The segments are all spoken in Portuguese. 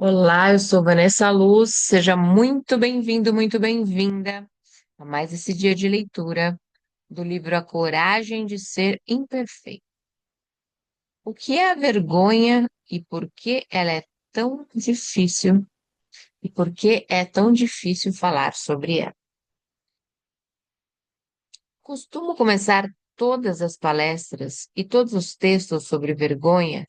Olá, eu sou Vanessa Luz. Seja muito bem-vindo, muito bem-vinda a mais esse dia de leitura do livro A Coragem de Ser Imperfeito. O que é a vergonha e por que ela é tão difícil e por que é tão difícil falar sobre ela? Costumo começar todas as palestras e todos os textos sobre vergonha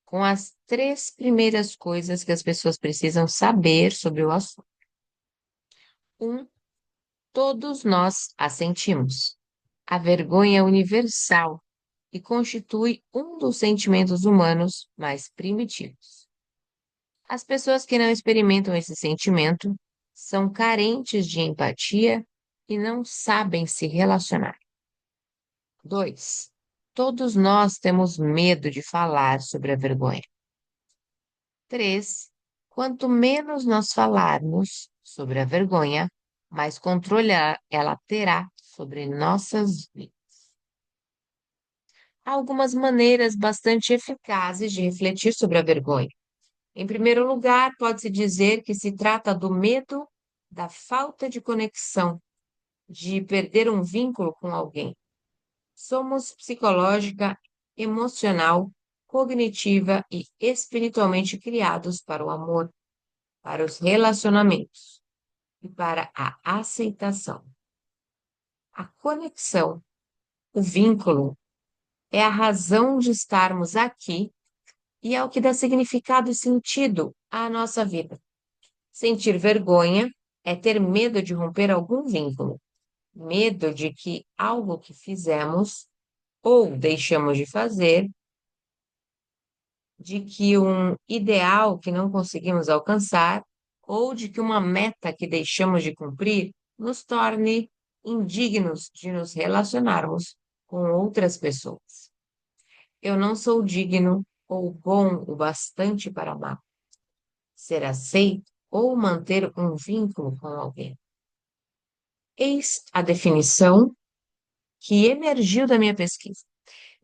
com as três primeiras coisas que as pessoas precisam saber sobre o assunto. Um, todos nós a sentimos. A vergonha é universal e constitui um dos sentimentos humanos mais primitivos. As pessoas que não experimentam esse sentimento são carentes de empatia e não sabem se relacionar. 2. Todos nós temos medo de falar sobre a vergonha. 3. Quanto menos nós falarmos sobre a vergonha, mais controle ela terá sobre nossas vidas. Há algumas maneiras bastante eficazes de refletir sobre a vergonha. Em primeiro lugar, pode-se dizer que se trata do medo da falta de conexão, de perder um vínculo com alguém. Somos psicológica, emocional, cognitiva e espiritualmente criados para o amor, para os relacionamentos e para a aceitação. A conexão, o vínculo, é a razão de estarmos aqui e é o que dá significado e sentido à nossa vida. Sentir vergonha é ter medo de romper algum vínculo, medo de que algo que fizemos ou deixamos de fazer, de que um ideal que não conseguimos alcançar ou de que uma meta que deixamos de cumprir nos torne indignos de nos relacionarmos com outras pessoas. Eu não sou digno ou bom o bastante para amar, ser aceito ou manter um vínculo com alguém. Eis a definição que emergiu da minha pesquisa.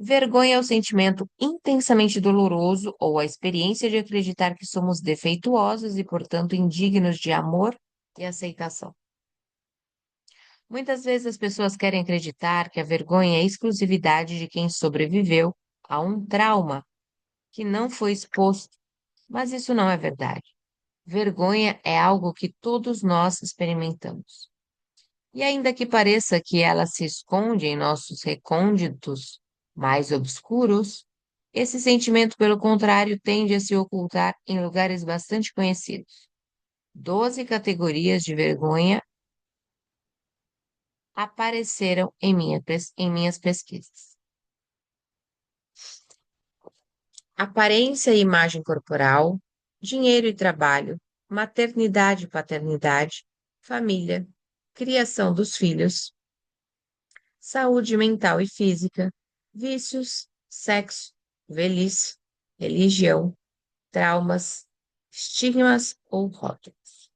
Vergonha é o sentimento intensamente doloroso ou a experiência de acreditar que somos defeituosos e, portanto, indignos de amor e aceitação. Muitas vezes as pessoas querem acreditar que a vergonha é a exclusividade de quem sobreviveu a um trauma que não foi exposto, mas isso não é verdade. Vergonha é algo que todos nós experimentamos. E ainda que pareça que ela se esconde em nossos recônditos mais obscuros, esse sentimento, pelo contrário, tende a se ocultar em lugares bastante conhecidos. 12 categorias de vergonha apareceram em minhas pesquisas. Aparência e imagem corporal, dinheiro e trabalho, maternidade e paternidade, família, criação dos filhos, saúde mental e física, vícios, sexo, velhice, religião, traumas, estigmas ou rótulos.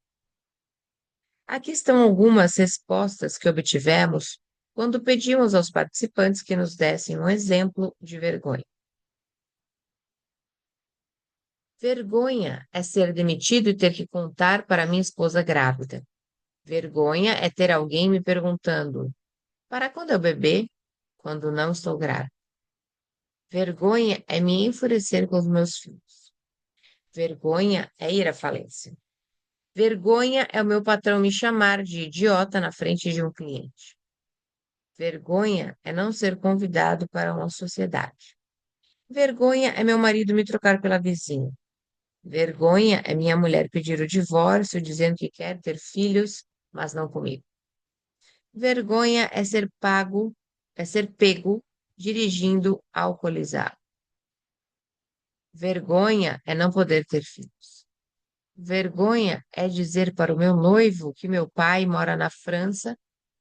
Aqui estão algumas respostas que obtivemos quando pedimos aos participantes que nos dessem um exemplo de vergonha. Vergonha é ser demitido e ter que contar para minha esposa grávida. Vergonha é ter alguém me perguntando: para quando é o bebê? Quando não estou grávida. Vergonha é me enfurecer com os meus filhos. Vergonha é ir à falência. Vergonha é o meu patrão me chamar de idiota na frente de um cliente. Vergonha é não ser convidado para uma sociedade. Vergonha é meu marido me trocar pela vizinha. Vergonha é minha mulher pedir o divórcio, dizendo que quer ter filhos, mas não comigo. Vergonha é ser pego dirigindo alcoolizado. Vergonha é não poder ter filhos. Vergonha é dizer para o meu noivo que meu pai mora na França,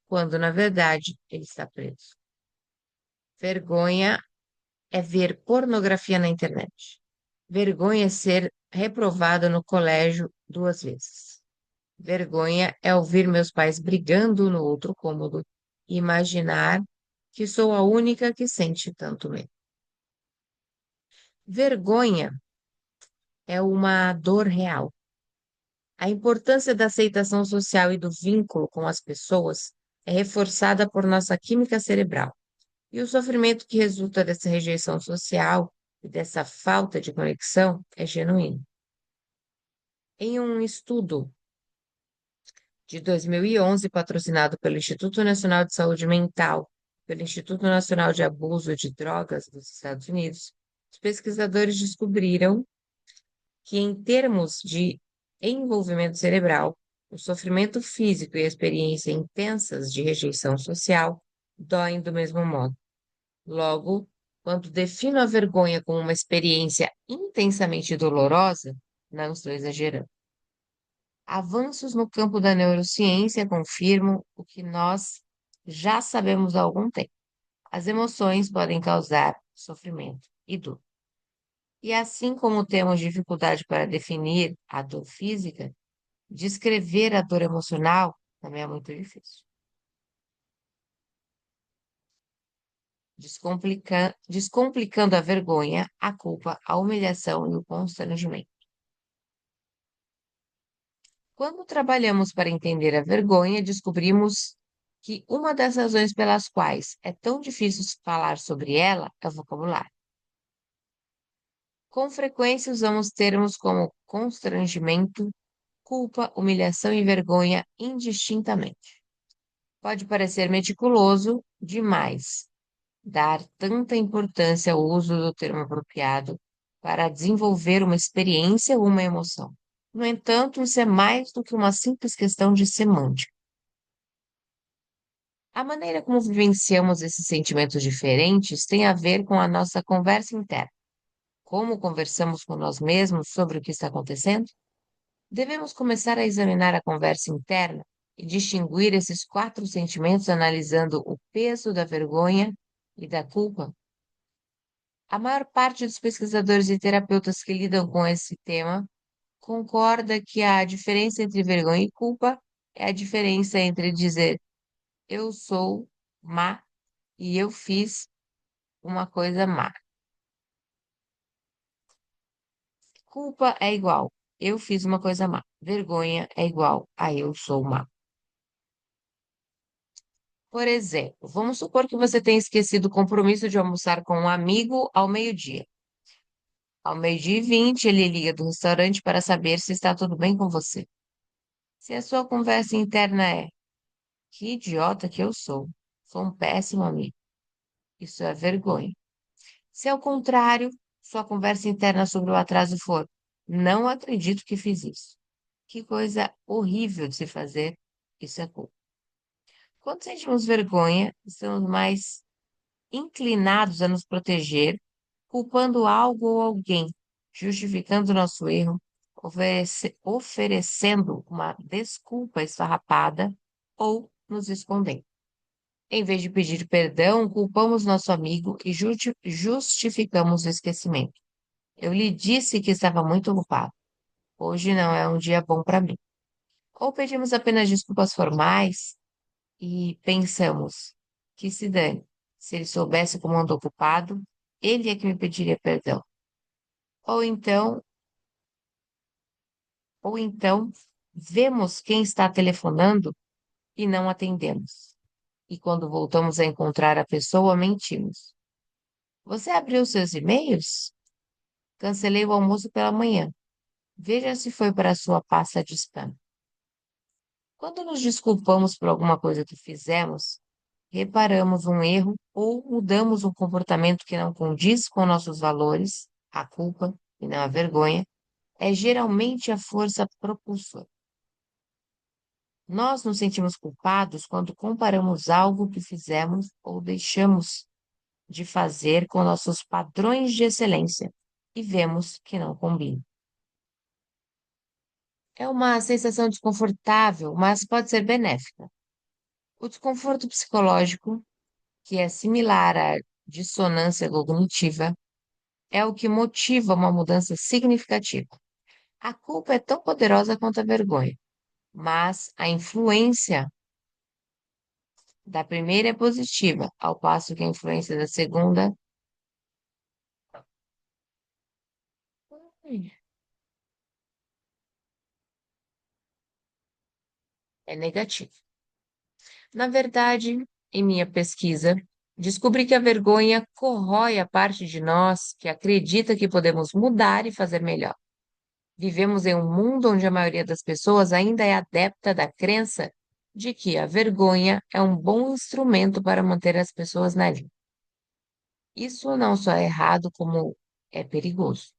quando na verdade ele está preso. Vergonha é ver pornografia na internet. Vergonha é ser reprovado no colégio 2 vezes. Vergonha é ouvir meus pais brigando no outro cômodo e imaginar que sou a única que sente tanto medo. Vergonha é uma dor real. A importância da aceitação social e do vínculo com as pessoas é reforçada por nossa química cerebral. E o sofrimento que resulta dessa rejeição social e dessa falta de conexão é genuíno. Em um estudo de 2011, patrocinado pelo Instituto Nacional de Saúde Mental, pelo Instituto Nacional de Abuso de Drogas dos Estados Unidos, os pesquisadores descobriram que, em termos de envolvimento cerebral, o sofrimento físico e a experiência intensas de rejeição social doem do mesmo modo. Logo, quando defino a vergonha como uma experiência intensamente dolorosa, não estou exagerando. Avanços no campo da neurociência confirmam o que nós já sabemos há algum tempo. As emoções podem causar sofrimento e dor. E assim como temos dificuldade para definir a dor física, descrever a dor emocional também é muito difícil. Descomplicando a vergonha, a culpa, a humilhação e o constrangimento. Quando trabalhamos para entender a vergonha, descobrimos que uma das razões pelas quais é tão difícil falar sobre ela é o vocabulário. Com frequência usamos termos como constrangimento, culpa, humilhação e vergonha indistintamente. Pode parecer meticuloso demais dar tanta importância ao uso do termo apropriado para desenvolver uma experiência ou uma emoção. No entanto, isso é mais do que uma simples questão de semântica. A maneira como vivenciamos esses sentimentos diferentes tem a ver com a nossa conversa interna. Como conversamos com nós mesmos sobre o que está acontecendo? Devemos começar a examinar a conversa interna e distinguir esses quatro sentimentos analisando o peso da vergonha e da culpa. A maior parte dos pesquisadores e terapeutas que lidam com esse tema concorda que a diferença entre vergonha e culpa é a diferença entre dizer eu sou má e eu fiz uma coisa má. Culpa é igual eu fiz uma coisa má. Vergonha é igual a eu sou má. Por exemplo, vamos supor que você tenha esquecido o compromisso de almoçar com um amigo ao meio-dia. Ao meio-dia e 20, ele liga do restaurante para saber se está tudo bem com você. Se a sua conversa interna é: que idiota que eu sou, sou um péssimo amigo, isso é vergonha. Se ao contrário, sua conversa interna sobre o atraso for: não acredito que fiz isso. Que coisa horrível de se fazer, isso é culpa. Quando sentimos vergonha, estamos mais inclinados a nos proteger, culpando algo ou alguém, justificando nosso erro, oferecendo uma desculpa esfarrapada ou nos escondendo. Em vez de pedir perdão, culpamos nosso amigo e justificamos o esquecimento. Eu lhe disse que estava muito ocupado. Hoje não é um dia bom para mim. Ou pedimos apenas desculpas formais e pensamos que se dane. Se ele soubesse como ando ocupado, ele é que me pediria perdão. Ou então, ou então, vemos quem está telefonando e não atendemos. E quando voltamos a encontrar a pessoa, mentimos. Você abriu seus e-mails? Cancelei o almoço pela manhã. Veja se foi para a sua pasta de spam. Quando nos desculpamos por alguma coisa que fizemos, reparamos um erro ou mudamos um comportamento que não condiz com nossos valores, a culpa e não a vergonha, é geralmente a força propulsora. Nós nos sentimos culpados quando comparamos algo que fizemos ou deixamos de fazer com nossos padrões de excelência e vemos que não combina. É uma sensação desconfortável, mas pode ser benéfica. O desconforto psicológico, que é similar à dissonância cognitiva, é o que motiva uma mudança significativa. A culpa é tão poderosa quanto a vergonha, mas a influência da primeira é positiva, ao passo que a influência da segunda é negativo. Na verdade, em minha pesquisa, descobri que a vergonha corrói a parte de nós que acredita que podemos mudar e fazer melhor. Vivemos em um mundo onde a maioria das pessoas ainda é adepta da crença de que a vergonha é um bom instrumento para manter as pessoas na linha. Isso não só é errado, como é perigoso.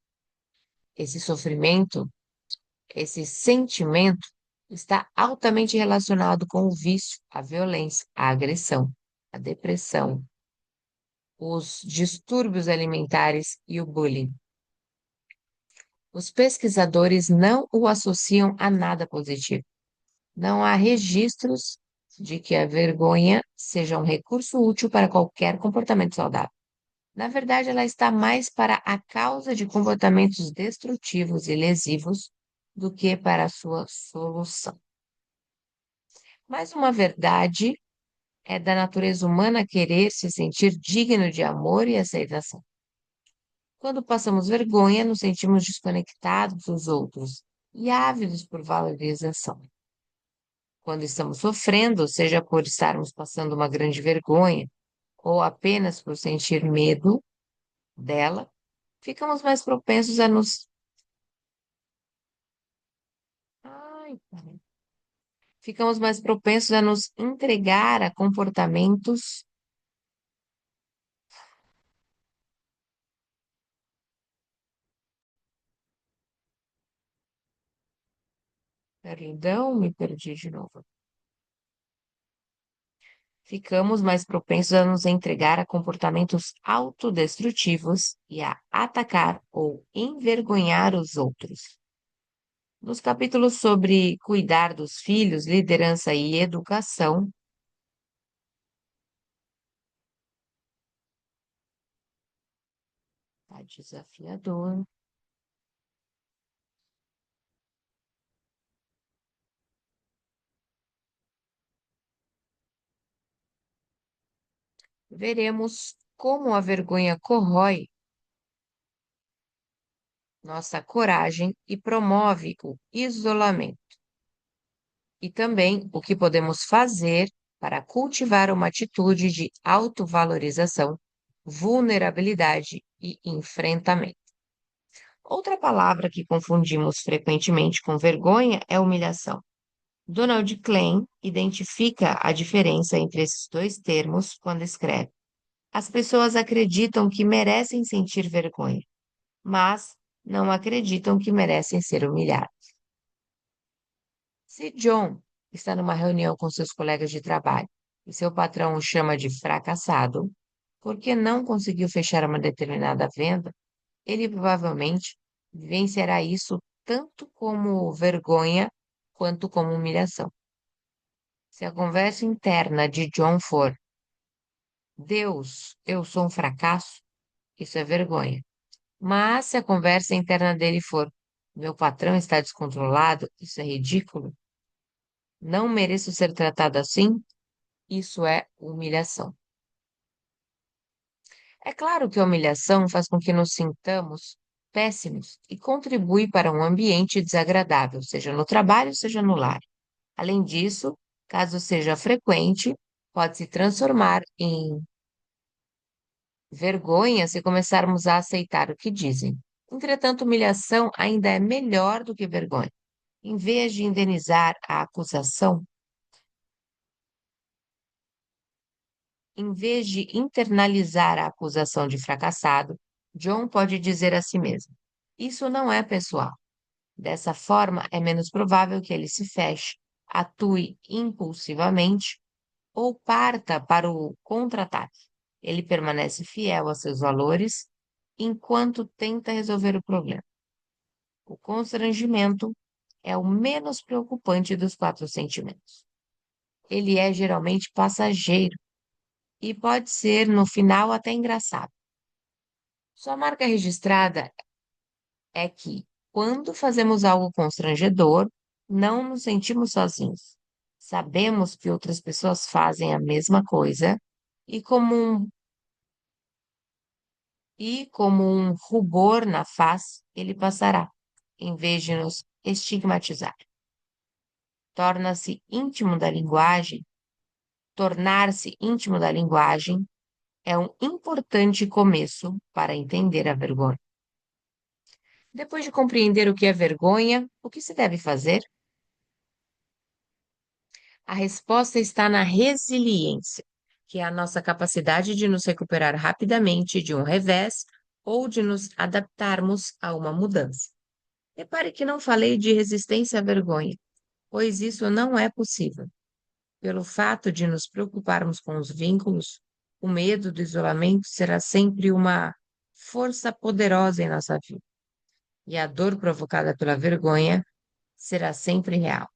Esse sofrimento, esse sentimento, está altamente relacionado com o vício, a violência, a agressão, a depressão, os distúrbios alimentares e o bullying. Os pesquisadores não o associam a nada positivo. Não há registros de que a vergonha seja um recurso útil para qualquer comportamento saudável. Na verdade, ela está mais para a causa de comportamentos destrutivos e lesivos do que para a sua solução. Mas uma verdade é da natureza humana querer se sentir digno de amor e aceitação. Quando passamos vergonha, nos sentimos desconectados dos outros e ávidos por valorização. Quando estamos sofrendo, seja por estarmos passando uma grande vergonha ou apenas por sentir medo dela, ficamos mais propensos a nos. Ai, peraí. Ficamos mais propensos a nos entregar a comportamentos. Perdão, me perdi de novo. Ficamos mais propensos a nos entregar a comportamentos autodestrutivos e a atacar ou envergonhar os outros. Nos capítulos sobre cuidar dos filhos, liderança e educação, tá desafiador, veremos como a vergonha corrói nossa coragem e promove o isolamento. E também o que podemos fazer para cultivar uma atitude de autovalorização, vulnerabilidade e enfrentamento. Outra palavra que confundimos frequentemente com vergonha é humilhação. Donald Klein identifica a diferença entre esses dois termos quando escreve: as pessoas acreditam que merecem sentir vergonha, mas não acreditam que merecem ser humilhadas. Se John está numa reunião com seus colegas de trabalho e seu patrão o chama de fracassado porque não conseguiu fechar uma determinada venda, ele provavelmente vencerá isso tanto como vergonha quanto como humilhação. Se a conversa interna de John for: Deus, eu sou um fracasso, isso é vergonha. Mas se a conversa interna dele for: meu patrão está descontrolado, isso é ridículo, não mereço ser tratado assim, isso é humilhação. É claro que a humilhação faz com que nos sintamos péssimos e contribui para um ambiente desagradável, seja no trabalho, seja no lar. Além disso, caso seja frequente, pode se transformar em vergonha se começarmos a aceitar o que dizem. Entretanto, humilhação ainda é melhor do que vergonha. Em vez de indenizar a acusação, em vez de internalizar a acusação de fracassado, John pode dizer a si mesmo: isso não é pessoal. Dessa forma, é menos provável que ele se feche, atue impulsivamente ou parta para o contra-ataque. Ele permanece fiel a seus valores enquanto tenta resolver o problema. O constrangimento é o menos preocupante dos quatro sentimentos. Ele é geralmente passageiro e pode ser, no final, até engraçado. Sua marca registrada é que, quando fazemos algo constrangedor, não nos sentimos sozinhos. Sabemos que outras pessoas fazem a mesma coisa e como um rubor na face, ele passará, em vez de nos estigmatizar. torna-se íntimo da linguagem, tornar-se íntimo da linguagem é um importante começo para entender a vergonha. Depois de compreender o que é vergonha, o que se deve fazer? A resposta está na resiliência, que é a nossa capacidade de nos recuperar rapidamente de um revés ou de nos adaptarmos a uma mudança. Repare que não falei de resistência à vergonha, pois isso não é possível. Pelo fato de nos preocuparmos com os vínculos, o medo do isolamento será sempre uma força poderosa em nossa vida, e a dor provocada pela vergonha será sempre real.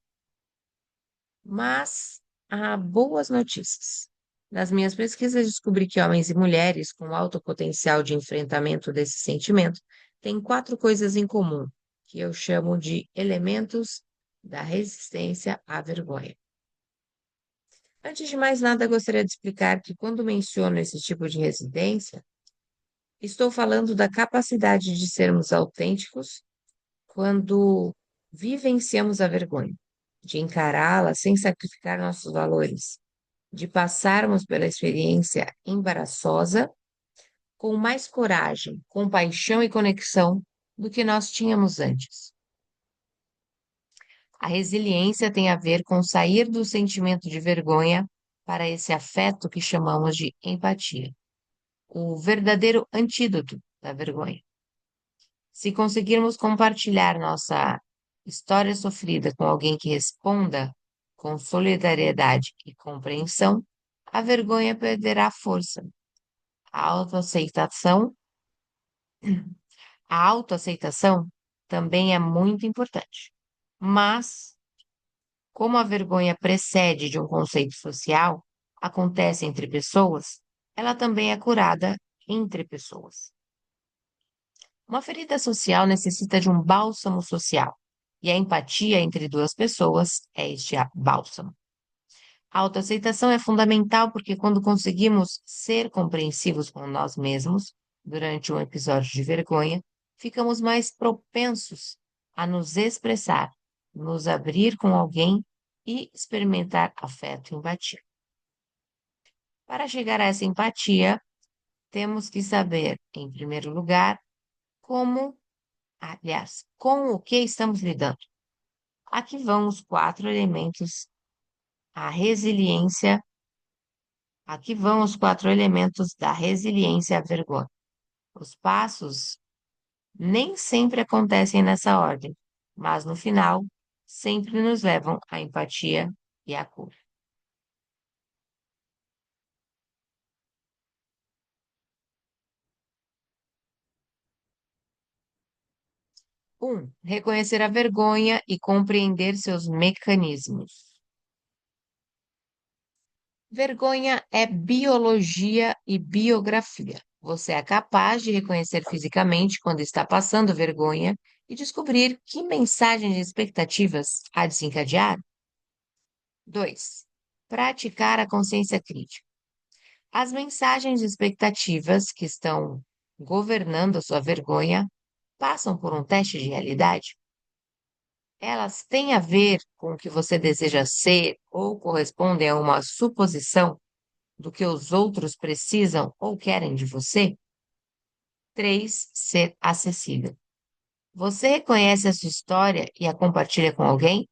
Mas há boas notícias. Nas minhas pesquisas, descobri que homens e mulheres com alto potencial de enfrentamento desse sentimento têm quatro coisas em comum, que eu chamo de elementos da resistência à vergonha. Antes de mais nada, gostaria de explicar que quando menciono esse tipo de resistência, estou falando da capacidade de sermos autênticos quando vivenciamos a vergonha, de encará-la sem sacrificar nossos valores, de passarmos pela experiência embaraçosa com mais coragem, compaixão e conexão do que nós tínhamos antes. A resiliência tem a ver com sair do sentimento de vergonha para esse afeto que chamamos de empatia, o verdadeiro antídoto da vergonha. Se conseguirmos compartilhar nossa história sofrida com alguém que responda com solidariedade e compreensão, a vergonha perderá força. A autoaceitação, a autoaceitação também é muito importante. Mas, como a vergonha precede de um conceito social, acontece entre pessoas, ela também é curada entre pessoas. Uma ferida social necessita de um bálsamo social, e a empatia entre duas pessoas é este bálsamo. A autoaceitação é fundamental porque quando conseguimos ser compreensivos com nós mesmos durante um episódio de vergonha, ficamos mais propensos a nos expressar, nos abrir com alguém e experimentar afeto e empatia. Para chegar a essa empatia, temos que saber, em primeiro lugar, com o que estamos lidando. Aqui vão os quatro elementos, a resiliência. Aqui vão os quatro elementos da resiliência à vergonha. Os passos nem sempre acontecem nessa ordem, mas no final sempre nos levam à empatia e à cura. 1. Reconhecer a vergonha e compreender seus mecanismos. Vergonha é biologia e biografia. Você é capaz de reconhecer fisicamente quando está passando vergonha e descobrir que mensagens e expectativas a desencadear. 2. Praticar a consciência crítica. As mensagens e expectativas que estão governando a sua vergonha passam por um teste de realidade? Elas têm a ver com o que você deseja ser ou correspondem a uma suposição do que os outros precisam ou querem de você? 3. Ser acessível. Você reconhece a sua história e a compartilha com alguém?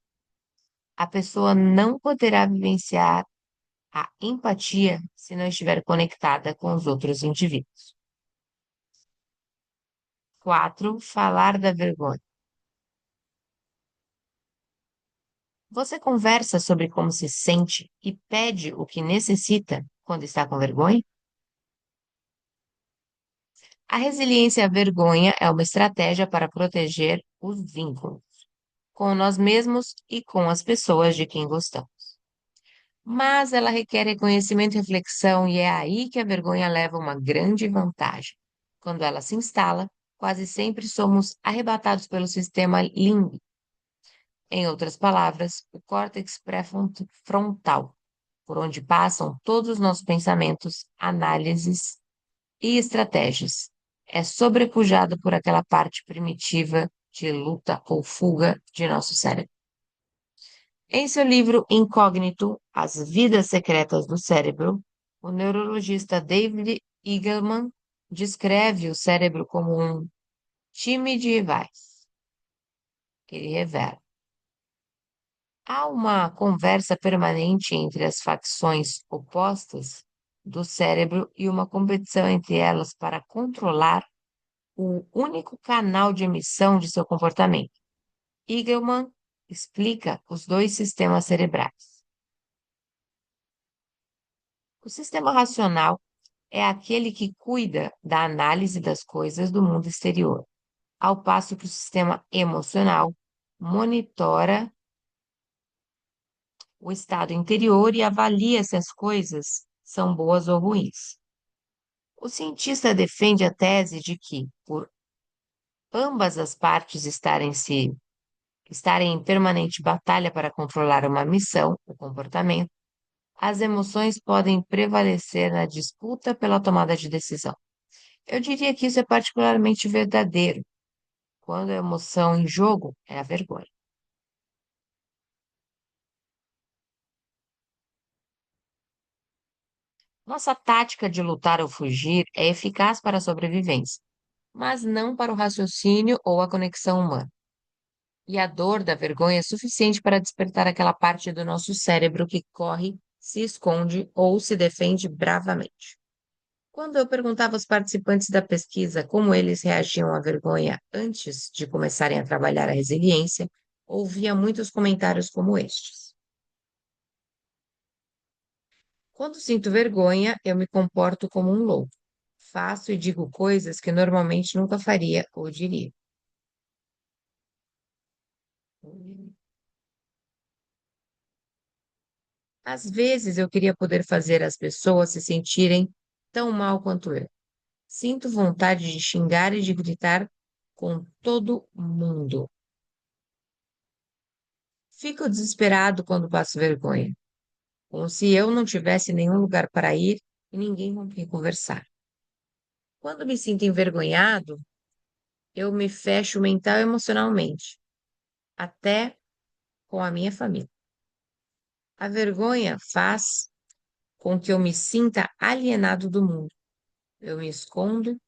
A pessoa não poderá vivenciar a empatia se não estiver conectada com os outros indivíduos. 4. Falar da vergonha. Você conversa sobre como se sente e pede o que necessita quando está com vergonha? A resiliência à vergonha é uma estratégia para proteger os vínculos com nós mesmos e com as pessoas de quem gostamos. Mas ela requer reconhecimento e reflexão, e é aí que a vergonha leva uma grande vantagem. Quando ela se instala, quase sempre somos arrebatados pelo sistema límbico. Em outras palavras, o córtex pré-frontal, por onde passam todos os nossos pensamentos, análises e estratégias. É sobrepujado por aquela parte primitiva de luta ou fuga de nosso cérebro. Em seu livro Incógnito, As Vidas Secretas do Cérebro, o neurologista David Eagleman descreve o cérebro como um time de rivais que ele revela. Há uma conversa permanente entre as facções opostas do cérebro e uma competição entre elas para controlar o único canal de emissão de seu comportamento. Eagleman explica os dois sistemas cerebrais. O sistema racional é aquele que cuida da análise das coisas do mundo exterior, ao passo que o sistema emocional monitora o estado interior e avalia se as coisas são boas ou ruins. O cientista defende a tese de que, por ambas as partes estarem em permanente batalha para controlar uma missão, o comportamento, as emoções podem prevalecer na disputa pela tomada de decisão. Eu diria que isso é particularmente verdadeiro quando a emoção em jogo é a vergonha. Nossa tática de lutar ou fugir é eficaz para a sobrevivência, mas não para o raciocínio ou a conexão humana. E a dor da vergonha é suficiente para despertar aquela parte do nosso cérebro que corre, se esconde ou se defende bravamente. Quando eu perguntava aos participantes da pesquisa como eles reagiam à vergonha antes de começarem a trabalhar a resiliência, ouvia muitos comentários como estes. Quando sinto vergonha, eu me comporto como um louco. Faço e digo coisas que normalmente nunca faria ou diria. Às vezes eu queria poder fazer as pessoas se sentirem tão mal quanto eu. Sinto vontade de xingar e de gritar com todo mundo. Fico desesperado quando passo vergonha, como se eu não tivesse nenhum lugar para ir e ninguém com quem conversar. Quando me sinto envergonhado, eu me fecho mental e emocionalmente, até com a minha família. A vergonha faz com que eu me sinta alienado do mundo. Eu me escondo.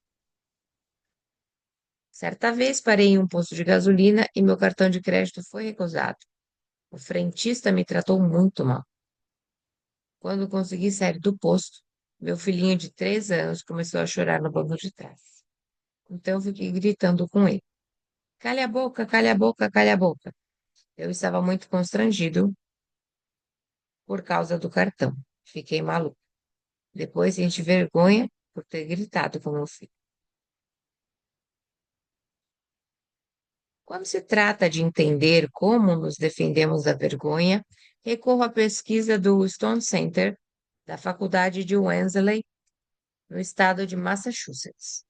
Certa vez parei em um posto de gasolina e meu cartão de crédito foi recusado. O frentista me tratou muito mal. Quando consegui sair do posto, meu filhinho de 3 anos começou a chorar no banco de trás. Então eu fiquei gritando com ele: Calha a boca, calha a boca, calha a boca. Eu estava muito constrangido por causa do cartão. Fiquei maluco. Depois senti vergonha por ter gritado com meu filho. Quando se trata de entender como nos defendemos da vergonha, recorro à pesquisa do Stone Center, da Faculdade de Wellesley, no estado de Massachusetts.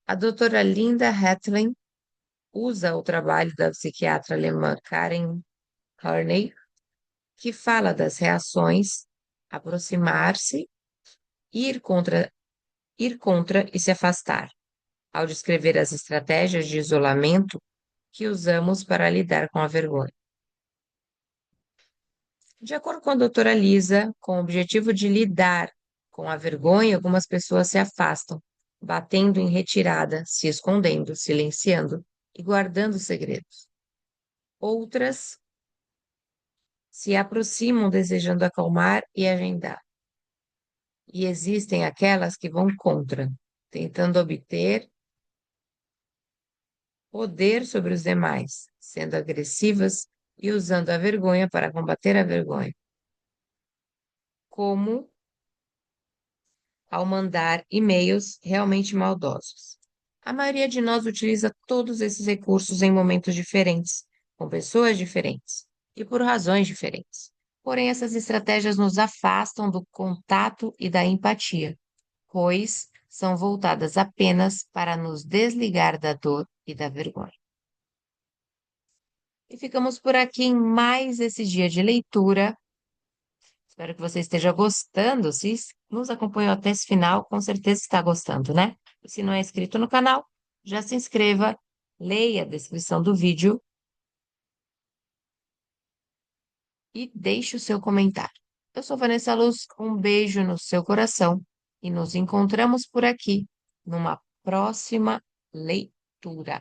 A doutora Linda Hatlin usa o trabalho da psiquiatra alemã Karen Horney, que fala das reações, aproximar-se, ir contra, ir contra e se afastar, ao descrever as estratégias de isolamento que usamos para lidar com a vergonha. De acordo com a doutora Lisa, com o objetivo de lidar com a vergonha, algumas pessoas se afastam, batendo em retirada, se escondendo, silenciando e guardando segredos. Outras se aproximam desejando acalmar e agendar. E existem aquelas que vão contra, tentando obter poder sobre os demais, sendo agressivas e usando a vergonha para combater a vergonha, como ao mandar e-mails realmente maldosos. A maioria de nós utiliza todos esses recursos em momentos diferentes, com pessoas diferentes e por razões diferentes. Porém, essas estratégias nos afastam do contato e da empatia, pois são voltadas apenas para nos desligar da dor e da vergonha. E ficamos por aqui em mais esse dia de leitura. Espero que você esteja gostando. Se nos acompanhou até esse final, com certeza está gostando, né? E se não é inscrito no canal, já se inscreva, leia a descrição do vídeo e deixe o seu comentário. Eu sou Vanessa Luz, um beijo no seu coração e nos encontramos por aqui numa próxima leitura.